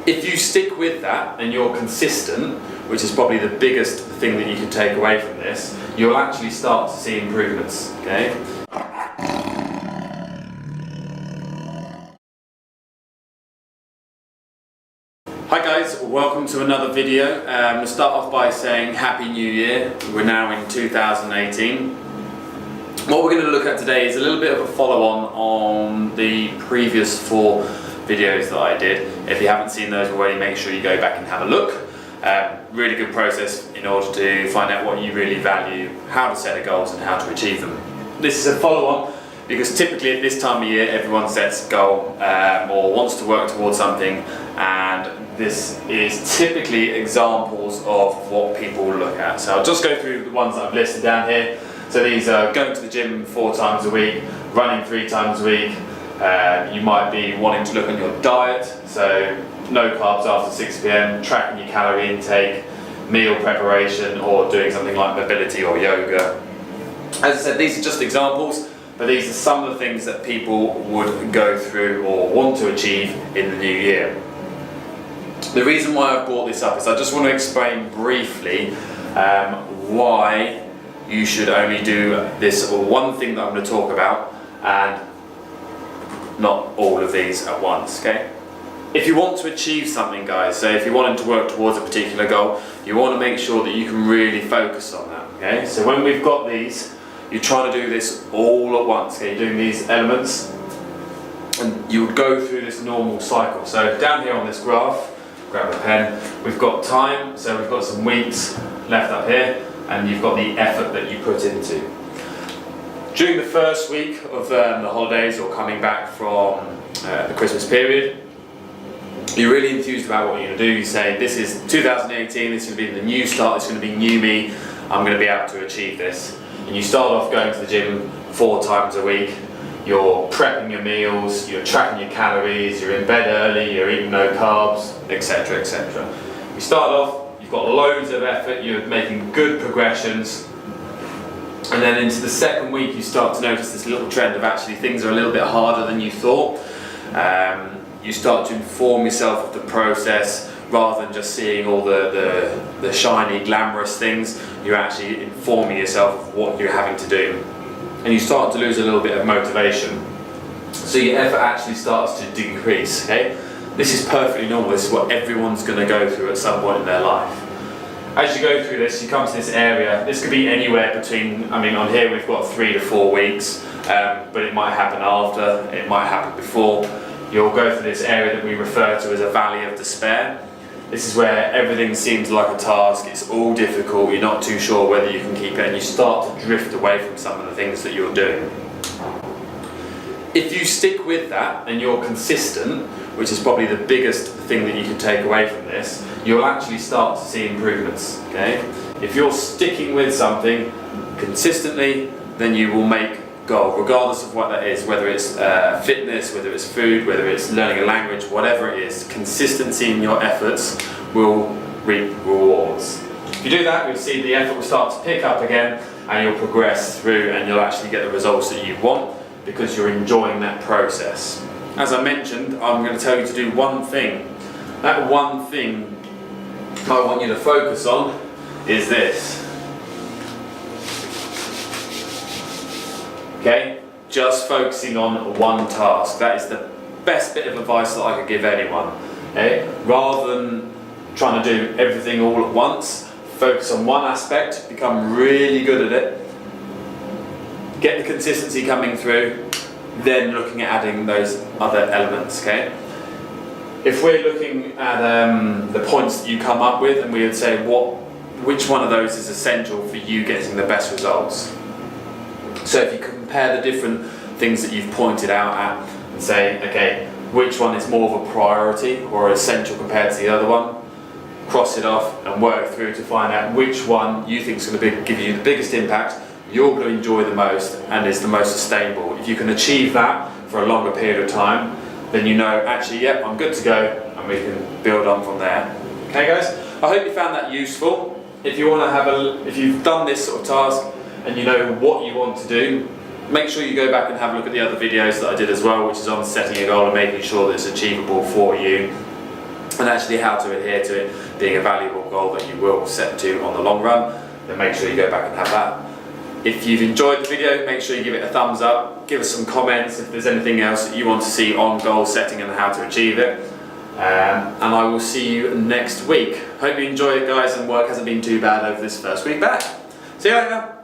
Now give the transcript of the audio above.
If you stick with that and you're consistent, which is probably the biggest thing that you can take away from this, you'll actually start to see improvements, okay? Hi guys, welcome to another video. We'll start off by saying Happy New Year. We're now in 2018. What we're going to look at today is a little bit of a follow-on the previous 4 videos that I did. If you haven't seen those already, make sure you go back and have a look. Really good process in order to find out what you really value, how to set the goals and how to achieve them. This is a follow-on because typically at this time of year everyone sets a goal or wants to work towards something, and this is typically examples of what people look at. So I'll just go through the ones that I've listed down here. So these are going to the gym 4 times a week, running 3 times a week. You might be wanting to look at your diet, so no carbs after 6 PM, tracking your calorie intake, meal preparation, or doing something like mobility or yoga. As I said, these are just examples, but these are some of the things that people would go through or want to achieve in the new year. The reason why I've brought this up is I just want to explain briefly why you should only do this one thing that I'm going to talk about and not all of these at once, okay? If you want to achieve something, guys, so if you're wanting to work towards a particular goal, you want to make sure that you can really focus on that, okay? So when we've got these, you're trying to do this all at once, okay? You're doing these elements, and you would go through this normal cycle. So down here on this graph, grab a pen, we've got time, so we've got some weeks left up here, and you've got the effort that you put into. During the first week of the holidays or coming back from the Christmas period, you're really enthused about what you're going to do. You say, this is 2018, this is going to be the new start, it's going to be new me, I'm going to be able to achieve this. And you start off going to the gym 4 times a week, you're prepping your meals, you're tracking your calories, you're in bed early, you're eating no carbs, etc, etc. You start off, you've got loads of effort, you're making good progressions, and then into the second week you start to notice this little trend of actually things are a little bit harder than you thought. You start to inform yourself of the process rather than just seeing all the shiny, glamorous things. You're actually informing yourself of what you're having to do. And you start to lose a little bit of motivation. So your effort actually starts to decrease, okay? This is perfectly normal. This is what everyone's going to go through at some point in their life. As you go through this, you come to this area. This could be anywhere between, I mean, on here we've got 3 to 4 weeks, but it might happen after, it might happen before. You'll go through this area that we refer to as a valley of despair. This is where everything seems like a task, it's all difficult, you're not too sure whether you can keep it, and you start to drift away from some of the things that you're doing. If you stick with that and you're consistent, which is probably the biggest thing that you can take away from this, you'll actually start to see improvements, okay? If you're sticking with something consistently, then you will make goal, regardless of what that is, whether it's fitness, whether it's food, whether it's learning a language, whatever it is, consistency in your efforts will reap rewards. If you do that, you'll see the effort will start to pick up again, and you'll progress through and you'll actually get the results that you want because you're enjoying that process. As I mentioned, I'm going to tell you to do one thing. That one thing I want you to focus on is this. Okay? Just focusing on one task. That is the best bit of advice that I could give anyone. Okay? Rather than trying to do everything all at once, focus on one aspect, become really good at it, get the consistency coming through, then looking at adding those other elements, okay? If we're looking at the points that you come up with, and we would say which one of those is essential for you getting the best results. So if you compare the different things that you've pointed out at and say, okay, which one is more of a priority or essential compared to the other one, cross it off and work through to find out which one you think is going to give you the biggest impact, you're going to enjoy the most and is the most sustainable. If you can achieve that for a longer period of time, then you know, actually, yep, I'm good to go, and we can build on from there. Okay guys, I hope you found that useful. If you want to if you've done this sort of task and you know what you want to do, make sure you go back and have a look at the other videos that I did as well, which is on setting a goal and making sure that it's achievable for you. and actually how to adhere to it being a valuable goal that you will set to on the long run, then make sure you go back and have that. If you've enjoyed the video, make sure you give it a thumbs up, give us some comments if there's anything else that you want to see on goal setting and how to achieve it. And I will see you next week. Hope you enjoy it, guys, and work hasn't been too bad over this first week back. See you later.